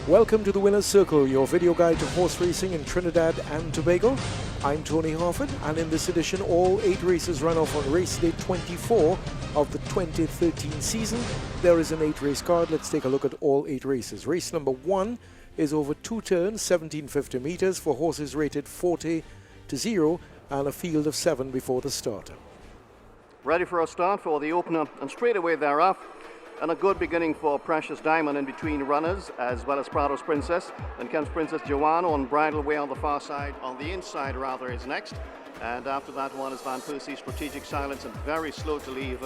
Welcome to the Winner's Circle, your video guide to horse racing in Trinidad and Tobago. I'm Tony Harford, and in this edition, all 8 races run off on race day 24 of the 2013 season. There is an 8-race card. Let's take a look at all 8 races. Race number 1 is over 2 turns, 1750 meters, for horses rated 40 to 0, and a field of 7 before the start. Ready for a start for the opener, and straight away they're off. And a good beginning for Precious Diamond in between runners, as well as Prado's Princess. Then comes Princess Joanne on Bridal Way on the far side, on the inside rather, is next. And after that one is Van Persie, Strategic Silence, and very slow to leave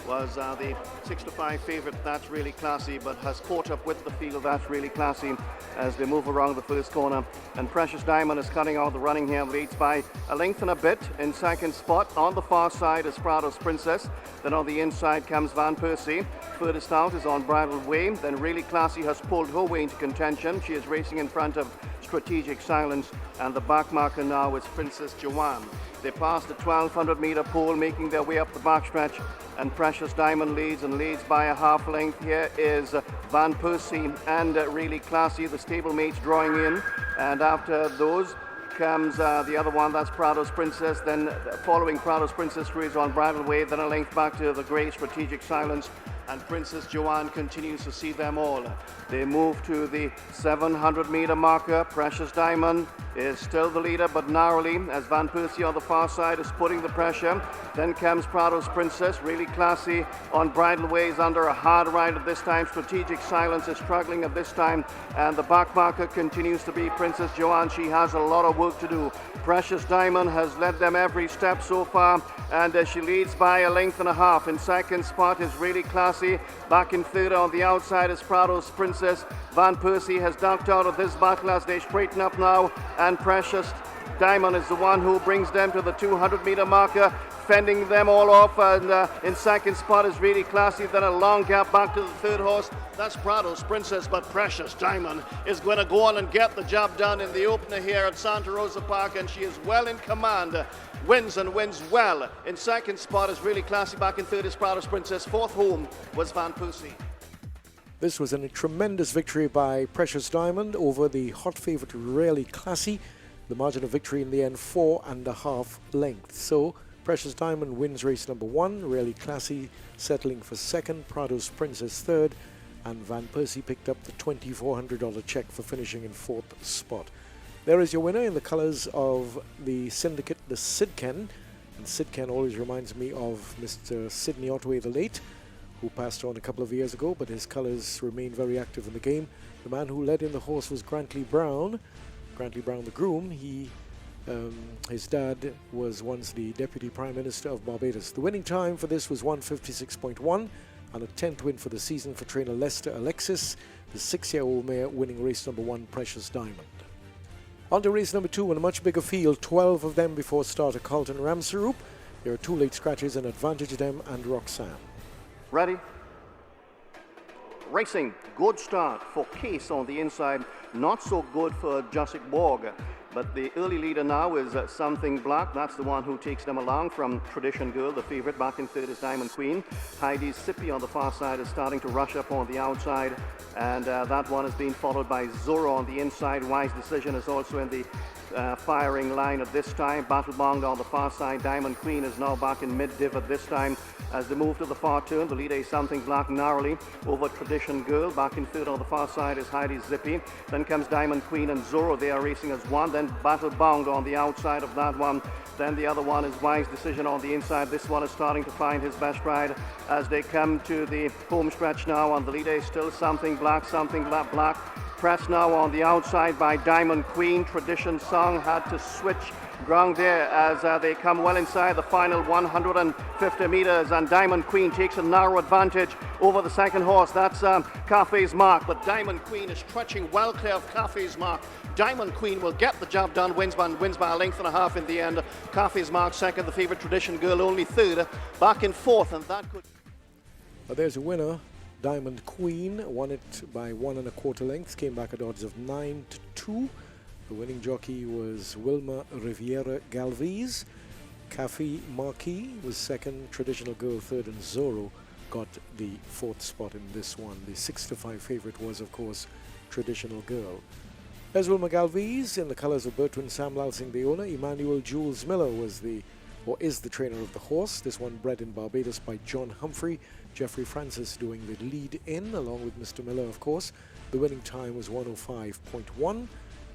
was the 6-5 favorite, That's Really Classy, but has caught up with the field, That's Really Classy, as they move around the first corner. And Precious Diamond is cutting out the running here, leads by a length and a bit. In second spot on the far side is Prado's Princess. Then on the inside comes Van Persie. Furthest out is on Bridal Way. Then Really Classy has pulled her way into contention. She is racing in front of Strategic Silence, and the back marker now is Princess Joanne. They pass the 1200-meter pole, making their way up the backstretch, and Precious Diamond leads by a half length. Here is Van Persie and Really Classy, the stablemates drawing in, and after those comes the other one, that's Prado's Princess. Then following Prado's Princess is on Bridal Way, then a length back to the grey Strategic Silence, and Princess Joanne continues to see them all. They move to the 700-meter marker. Precious Diamond is still the leader, but narrowly, as Van Persie on the far side is putting the pressure. Then comes Prado's Princess. Really Classy on Bridal Way is under a hard ride at this time. Strategic Silence is struggling at this time, and the back marker continues to be Princess Joanne. She has a lot of work to do. Precious Diamond has led them every step so far, and she leads by a length and a half. In second spot is Really Classy. Back in third on the outside is Prado's Princess. Van Persie has ducked out of this battle as they straighten up now, and Precious Diamond is the one who brings them to the 200-meter marker, fending them all off. And in second spot is Really Classy. Then a long gap back to the third horse, that's Prado's Princess. But Precious Diamond is going to go on and get the job done in the opener here at Santa Rosa Park, and she is well in command. Wins and wins well. In second spot is Really Classy. Back in third is Prado's Princess. Fourth home was Van Persie. This was a tremendous victory by Precious Diamond over the hot favorite Really Classy. The margin of victory in the end, 4.5 lengths. So Precious Diamond wins race number 1, Really Classy settling for second, Prado's Princess third, and Van Persie picked up the $2,400 check for finishing in 4th spot. There is your winner in the colors of the syndicate, the Sidken. And Sidken always reminds me of Mr. Sidney Otway the late, who passed on a couple of years ago, but his colors remain very active in the game. The man who led in the horse was Grantley Brown. Grantley Brown, the groom. His dad was once the Deputy Prime Minister of Barbados. The winning time for this was 156.1, and a 10th win for the season for trainer Lester Alexis, the 6-year-old mare winning race number 1, Precious Diamond. On to race number 2 in a much bigger field, 12 of them before starter Carlton Ramsaroop. There are 2 late scratches, and Advantage Them and Roxanne. Ready? Racing, good start for Case on the inside, not so good for Jurassic Borg. But the early leader now is Something Black. That's the one who takes them along from Tradition Girl, the favorite. Back in third is Diamond Queen. Heidi's Sippy on the far side is starting to rush up on the outside, and that one is being followed by Zorro on the inside. Wise Decision is also in the firing line at this time. Battle Bond on the far side. Diamond Queen is now back in mid-div at this time. As they move to the far turn, the leader is Something Black narrowly over Tradition Girl. Back in third on the far side is Heidi's Zippy. Then comes Diamond Queen and Zorro. They are racing as one. Then Battle Bound on the outside of that one. Then the other one is Wise Decision on the inside. This one is starting to find his best ride as they come to the home stretch now. On the leader is still Something Black, Something Black. Pressed now on the outside by Diamond Queen. Tradition Song had to switch ground there as they come well inside the final 150 meters, and Diamond Queen takes a narrow advantage over the second horse. That's Cafe's Mark, but Diamond Queen is stretching well clear of Cafe's Mark. Diamond Queen will get the job done, wins by a length and a half in the end. Cafe's Mark second, the favorite Tradition Girl only third, back in fourth, and that could... There's a winner. Diamond Queen won it by 1.25 lengths, came back at odds of 9-2. The winning jockey was Wilma Riviera Galvez. Cafe Marquis was second, Traditional Girl third, and Zorro got the 4th spot in this one. The 6-5 favorite was, of course, Traditional Girl. Ezreal McGalvey's in the colors of Bertrand Sam Lal Singh, the owner. Emmanuel Jules Miller is the trainer of the horse. This one bred in Barbados by John Humphrey. Jeffrey Francis doing the lead in, along with Mr. Miller, of course. The winning time was 105.1.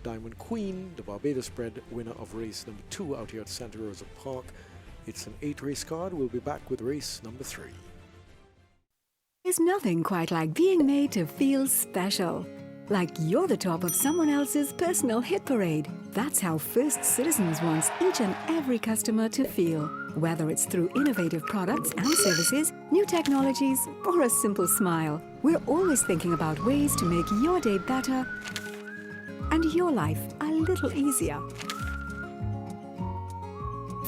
Diamond Queen, the Barbados-bred winner of race number 2 out here at Santa Rosa Park. It's an 8-race card. We'll be back with race number 3. There's nothing quite like being made to feel special. Like you're the top of someone else's personal hit parade. That's how First Citizens wants each and every customer to feel. Whether it's through innovative products and services, new technologies, or a simple smile, we're always thinking about ways to make your day better and your life a little easier.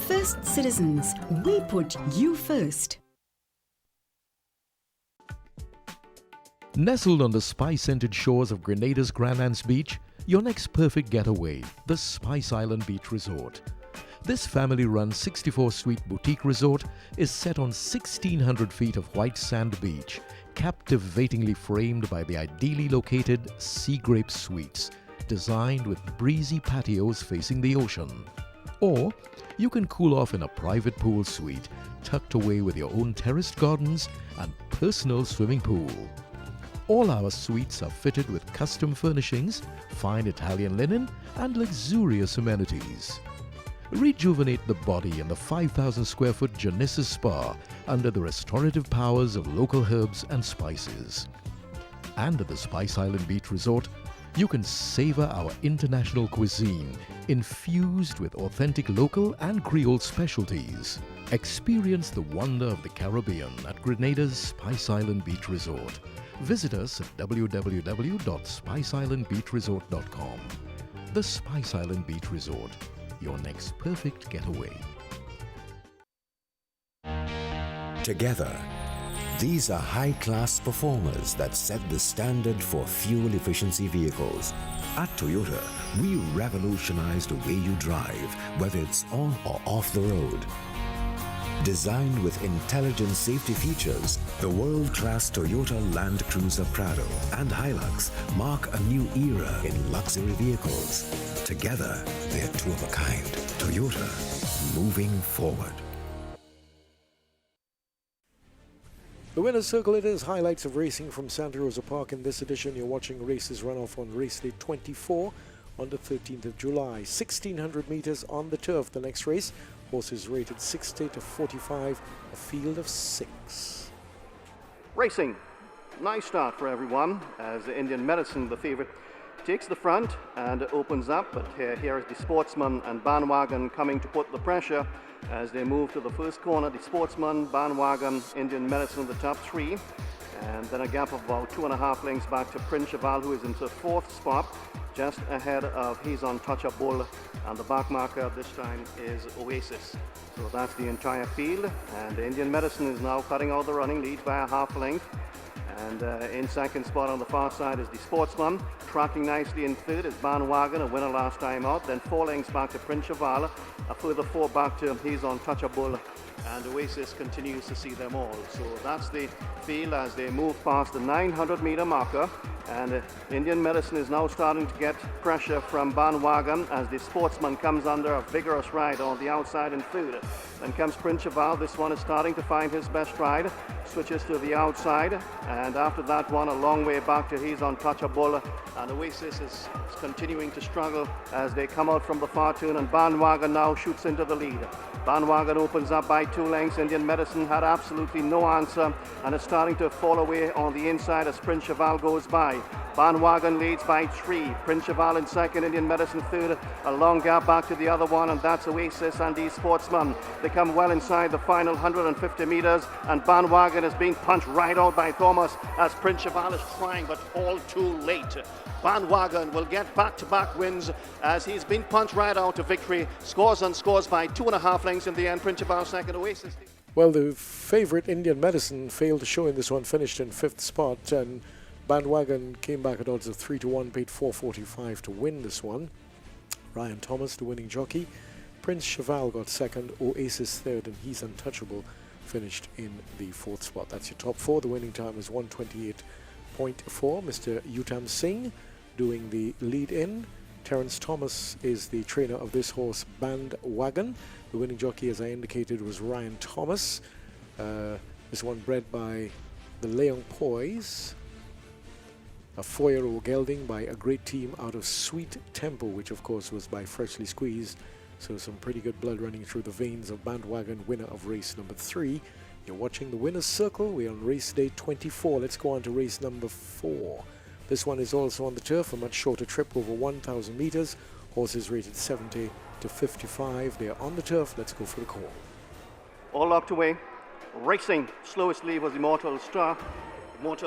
First Citizens, we put you first. Nestled on the spice-scented shores of Grenada's Grand Anse Beach, your next perfect getaway, the Spice Island Beach Resort. This family-run 64-suite boutique resort is set on 1,600 feet of white sand beach, captivatingly framed by the ideally located Sea Grape Suites, designed with breezy patios facing the ocean. Or you can cool off in a private pool suite, tucked away with your own terraced gardens and personal swimming pool. All our suites are fitted with custom furnishings, fine Italian linen, and luxurious amenities. Rejuvenate the body in the 5,000 square foot Genesis Spa under the restorative powers of local herbs and spices. And at the Spice Island Beach Resort, you can savor our international cuisine infused with authentic local and Creole specialties. Experience the wonder of the Caribbean at Grenada's Spice Island Beach Resort. Visit us at www.spiceislandbeachresort.com. The Spice Island Beach Resort, your next perfect getaway. Together, these are high-class performers that set the standard for fuel efficiency vehicles. At Toyota, we revolutionize the way you drive, whether it's on or off the road. Designed with intelligent safety features, the world-class Toyota Land Cruiser Prado and Hilux mark a new era in luxury vehicles. Together, they're two of a kind. Toyota, moving forward. The winner's circle it is. Highlights of racing from Santa Rosa Park. In this edition, you're watching races run off on race day 24 on the 13th of July. 1,600 meters on the turf. The next race, horses rated 60 to 45, a field of 6. Racing. Nice start for everyone as the Indian Medicine, the favorite, takes the front and opens up. But here is the Sportsman and Bandwagon coming to put the pressure as they move to the first corner. The Sportsman, Bandwagon, Indian Medicine, the top 3. And then a gap of about 2.5 lengths back to Prince Cheval, who is into 4th spot, just ahead of He's Untouchable, and the back marker this time is Oasis. So that's the entire field, and the Indian Medicine is now cutting out the running, leads by a half length. And in 2nd spot on the far side is the Sportsman. Tracking nicely in 3rd is Bandwagon, a winner last time out. Then 4 lengths back to Prince Cheval, a further 4 back to He's Untouchable, and Oasis continues to see them all. So that's the field as they move past the 900-meter marker. And Indian Medicine is now starting to get pressure from Bandwagon as the Sportsman comes under a vigorous ride on the outside in 3rd. Then comes Prince Cheval. This one is starting to find his best ride. Switches to the outside. And after that one, a long way back to He's Untouchable. And Oasis is continuing to struggle as they come out from the far turn. And Bandwagon now shoots into the lead. Bandwagon opens up by 2 lengths. Indian Medicine had absolutely no answer and is starting to fall away on the inside as Prince Cheval goes by. Bandwagon leads by 3. Prince Cheval in 2nd, Indian Medicine 3rd. A long gap back to the other one, and that's Oasis and the Sportsman. They come well inside the final 150 meters, and Bandwagon is being punched right out by Thomas as Prince Cheval is trying, but all too late. Bandwagon will get back-to-back wins as he's been punched right out to victory. Scores and scores by 2.5 lengths in the end. Prince Cheval 2nd, Oasis. Well, the favorite Indian Medicine failed to show in this one, finished in 5th spot, and Bandwagon came back at odds of 3-1, paid 4.45 to win this one. Ryan Thomas, the winning jockey. Prince Cheval got 2nd, Oasis 3rd, and He's Untouchable finished in the 4th spot. That's your top 4. The winning time is 128.4. Mr. Utam Singh doing the lead in. Terence Thomas is the trainer of this horse, Bandwagon. The winning jockey, as I indicated, was Ryan Thomas. This one bred by the Leon Poise, a 4-year-old gelding by a great team out of Sweet Tempo, which of course was by Freshly Squeezed. So some pretty good blood running through the veins of Bandwagon, winner of race number 3. You're watching the winner's circle. We're on race day 24. Let's go on to race number 4. This one is also on the turf, a much shorter trip, over 1,000 meters. Horses rated 70 to 55. They are on the turf. Let's go for the call. All locked away. Racing. Slowest lead was Immortal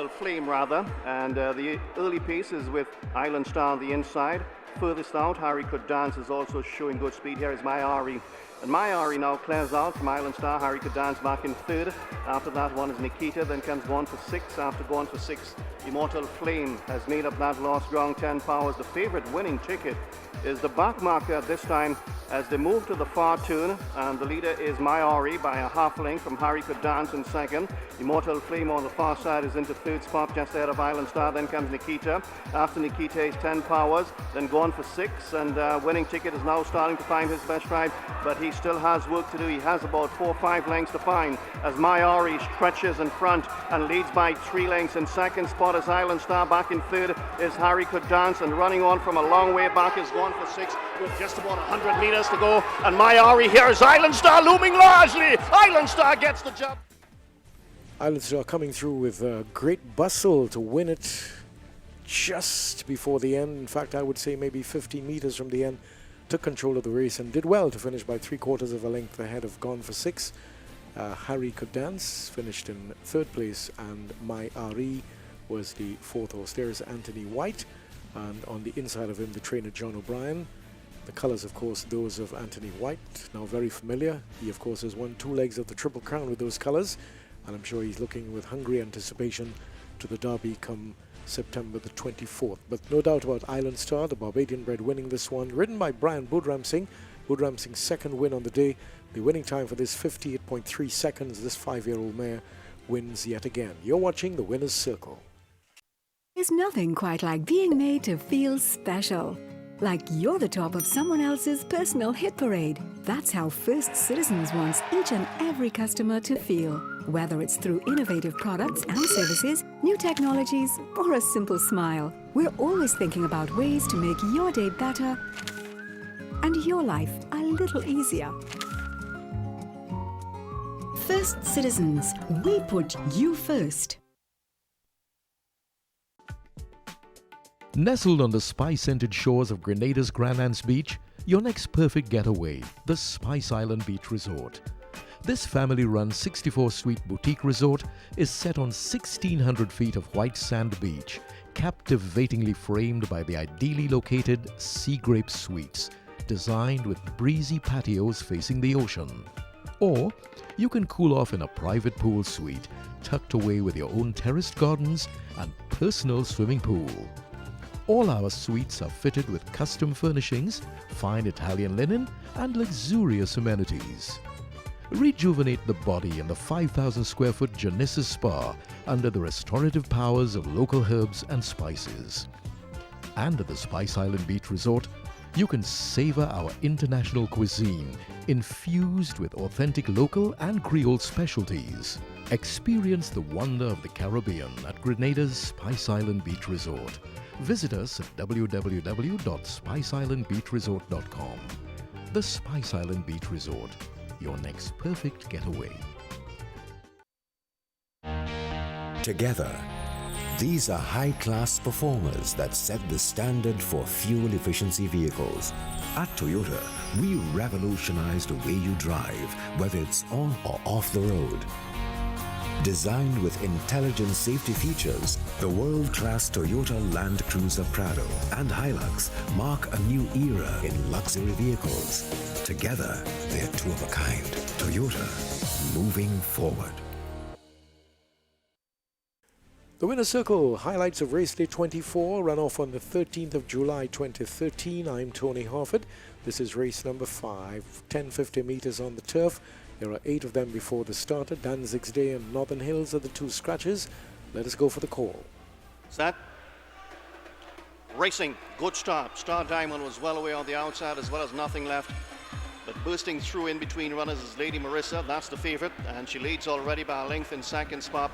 Flame rather. And the early pace is with Island Star on the inside. Furthest out, Harry Could Dance is also showing good speed. Here is My Ari. And My Ari now clears out from Island Star. Harry Could Dance back in 3rd. After that one is Nikita. Then comes Gone for 6. After Gone for 6, Immortal Flame has made up that lost ground. 10 Powers. The favorite winning ticket is the back marker this time as they move to the far turn, and the leader is My Ari by a half length from Harry Could Dance in 2nd. Immortal Flame on the far side is into 3rd spot, just ahead of Island Star. Then comes Nikita. After Nikita is 10 Powers, then Gone for 6, and winning ticket is now starting to find his best stride, but he still has work to do. He has about 4 or 5 lengths to find as My Ari stretches in front and leads by 3 lengths. In 2nd spot is Island Star. Back in 3rd is Harry Could Dance, and running on from a long way back is Gone for 6 with just about 100 meters to go. And My Ari, here is Island Star looming largely. Island Star gets the job. Island Star coming through with great bustle to win it just before the end. In fact, I would say maybe 15 meters from the end. Took control of the race and did well to finish by 3/4 of a length ahead of Gone for 6. Harry Could Dance finished in 3rd place, and My Ari was the 4th horse. There is Anthony White, and on the inside of him, the trainer John O'Brien. The colours, of course, those of Anthony White, now very familiar. He, of course, has won 2 legs of the Triple Crown with those colours, and I'm sure he's looking with hungry anticipation to the Derby come September the 24th. But no doubt about Island Star, the Barbadian bred, winning this one, ridden by Brian Budram Singh. Budram Singh's 2nd win on the day. The winning time for this 58.3 seconds. This 5-year-old mare wins yet again. You're watching the Winner's Circle. There's nothing quite like being made to feel special. Like you're the top of someone else's personal hit parade. That's how First Citizens wants each and every customer to feel. Whether it's through innovative products and services, new technologies, or a simple smile, we're always thinking about ways to make your day better and your life a little easier. First Citizens, we put you first. Nestled on the spice-scented shores of Grenada's Grand Anse Beach, your next perfect getaway, the Spice Island Beach Resort. This family-run 64-suite boutique resort is set on 1,600 feet of white sand beach, captivatingly framed by the ideally located Sea Grape Suites, designed with breezy patios facing the ocean. Or you can cool off in a private pool suite, tucked away with your own terraced gardens and personal swimming pool. All our suites are fitted with custom furnishings, fine Italian linen, and luxurious amenities. Rejuvenate the body in the 5,000 square foot Genesis Spa under the restorative powers of local herbs and spices. And at the Spice Island Beach Resort, you can savor our international cuisine infused with authentic local and Creole specialties. Experience the wonder of the Caribbean at Grenada's Spice Island Beach Resort. Visit us at www.spiceislandbeachresort.com. The Spice Island Beach Resort, your next perfect getaway. Together, these are high-class performers that set the standard for fuel efficiency vehicles. At Toyota, we revolutionize the way you drive, whether it's on or off the road. Designed with intelligent safety features, the world-class Toyota Land Cruiser Prado and Hilux mark a new era in luxury vehicles. Together, they're two of a kind. Toyota, moving forward. The Winner's Circle, highlights of race day 24, run off on the 13th of July 2013. I'm Tony Harford. This is race number 5, 1050 meters on the turf. There are 8 of them before the starter. Danzig's Day and Northern Hills are the 2 scratches. Let us go for the call. Set. Racing. Good start. Star Diamond was well away on the outside as well as Nothing Left. But bursting through in between runners is Lady Marissa. That's the favourite, and she leads already by a length in second spot.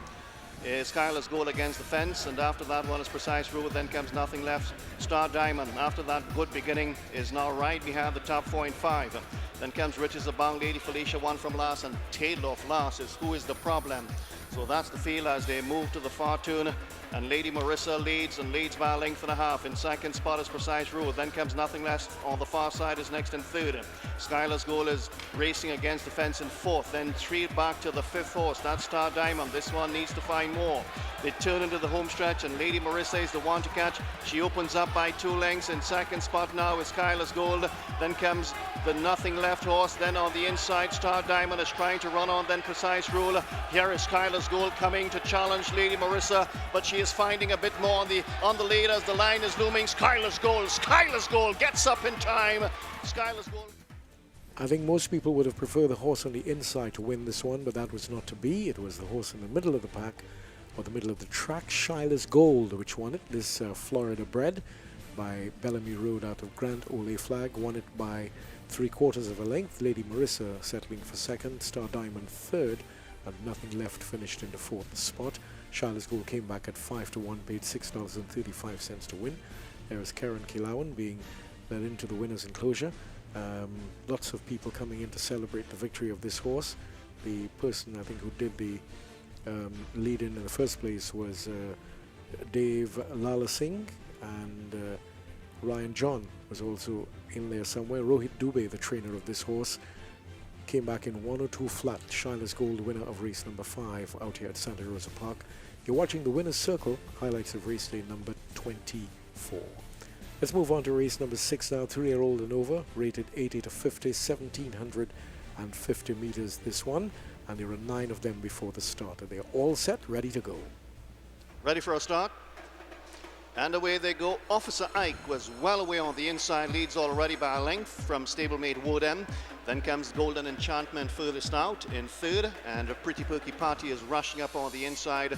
Skylar's Goal against the fence, and after that one is Precise Rule. Then comes Nothing Left. Star Diamond, after that good beginning, is now right behind the top 4 and 5. Then comes Riches Abound, Lady Felicia, one from last, and tailed off last is Who Is the Problem. So that's the feel as they move to the far turn, and Lady Marissa leads by a length and a half. In second spot is Precise Rule. Then comes Nothing Less on the far side is next in third. Skylar's Goal is racing against the fence in fourth. Then 3 back to the 5th horse. That's Star Diamond. This one needs to find more. They turn into the home stretch, and Lady Marissa is the one to catch. She opens up by 2 lengths. In second spot now is Skylar's Goal. Then comes the Nothing Left horse. Then on the inside, Star Diamond is trying to run on. Then Precise Rule. Here is Skylar's Goal coming to challenge Lady Marissa, but she is finding a bit more on the lead as the line is looming. Skylar's Goal gets up in time. Skylar's Goal. I think most people would have preferred the horse on the inside to win this one, but that was not to be. It was the horse in the middle of the pack, or the middle of the track, Shyla's Gold, which won it. This Florida bred by Bellamy Road out of Grant Ole Flag won it by 3/4 of a length. Lady Marissa settling for second, Star Diamond third, and Nothing Left finished in the 4th spot. Shyla's Goal came back at 5-1, paid $6.35 to win. There is Karen Kilawan being led into the winner's enclosure. Lots of people coming in to celebrate the victory of this horse. The person I think who did the lead-in the first place was Dave Lala Singh, and Ryan John was also in there somewhere. Rohit Dubey, the trainer of this horse, came back in 102 flat. Shyla's Gold, winner of race number 5 out here at Santa Rosa Park. You're watching the winner's circle, highlights of race day number 24. Let's move on to race number 6 now, 3-year-old and over, rated 80 to 50, 1750 meters this one, and there are 9 of them before the starter. They're all set, ready to go. Ready for a start? And away they go. Officer Ike was well away on the inside, leads already by a length from stablemate Woodem. Then comes Golden Enchantment furthest out in third, and a Pretty Perky Party is rushing up on the inside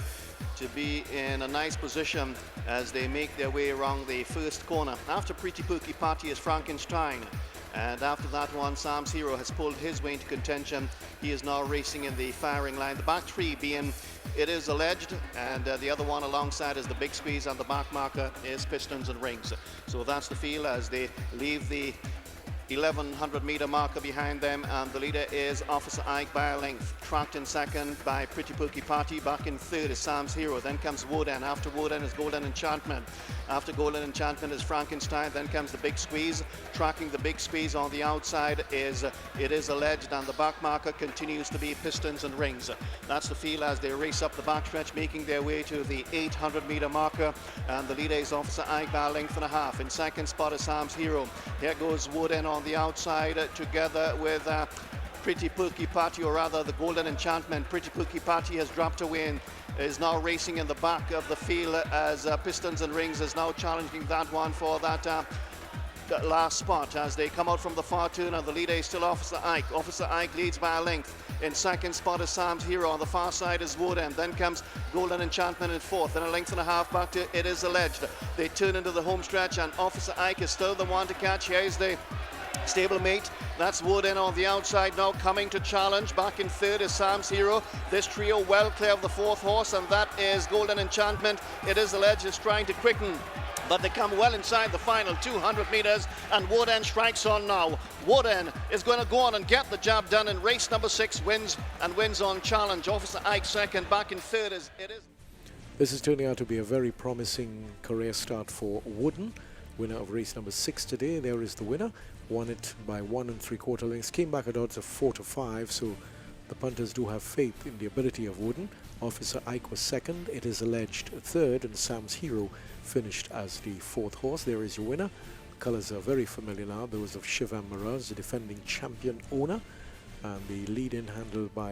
to be in a nice position as they make their way around the first corner. After Pretty Perky Party is Frankenstein, and after that one, Sam's Hero has pulled his way into contention. He is now racing in the firing line. The back 3 being It Is Alleged, and the other one alongside is the Big Squeeze, and the back marker is Pistons and Rings. So that's the feel as they leave the 1100 meter marker behind them, and the leader is Officer Ike by a length. Tracked in second by Pretty Perky Party. Back in third is Sam's Hero. Then comes Woden. After Woden is Golden Enchantment. After Golden Enchantment is Frankenstein. Then comes the Big Squeeze. Tracking the Big Squeeze on the outside is It Is Alleged, and the back marker continues to be Pistons and Rings. That's the feel as they race up the backstretch, making their way to the 800 meter marker, and the leader is Officer Ike by a length and a half. In second spot is Sam's Hero. Here goes Woden on the outside together with Pretty Perky Party, or rather the Golden Enchantment. Pretty Perky Party has dropped away and is now racing in the back of the field as Pistons and Rings is now challenging that one for that last spot as they come out from the far turn, and the leader is still Officer Ike. Officer Ike leads by a length. In second spot is Sam's Hero. On the far side is Woden. Then comes Golden Enchantment in fourth, and a length and a half back to It Is Alleged. They turn into the home stretch, and Officer Ike is still the one to catch. Here is the stablemate. That's Woden on the outside now, coming to challenge. Back in third is Sam's Hero. This trio well clear of the 4th horse, and that is Golden Enchantment. It Is Alleged is trying to quicken, but they come well inside the final 200 meters, and Woden strikes on now. Woden is going to go on and get the job done in race number 6, wins on challenge. Officer Ike second. Back in third is It Is. This is turning out to be a very promising career start for Woden, winner of race number 6 today. There is the winner. Won it by 1 3/4 lengths. Came back at odds of 4 to 5, so the punters do have faith in the ability of Woden. Officer Ike was second. It Is Alleged third, and Sam's Hero finished as the 4th horse. There is your winner. Colors are very familiar now, those of Shivam Miraz, the defending champion owner, and the lead-in handled by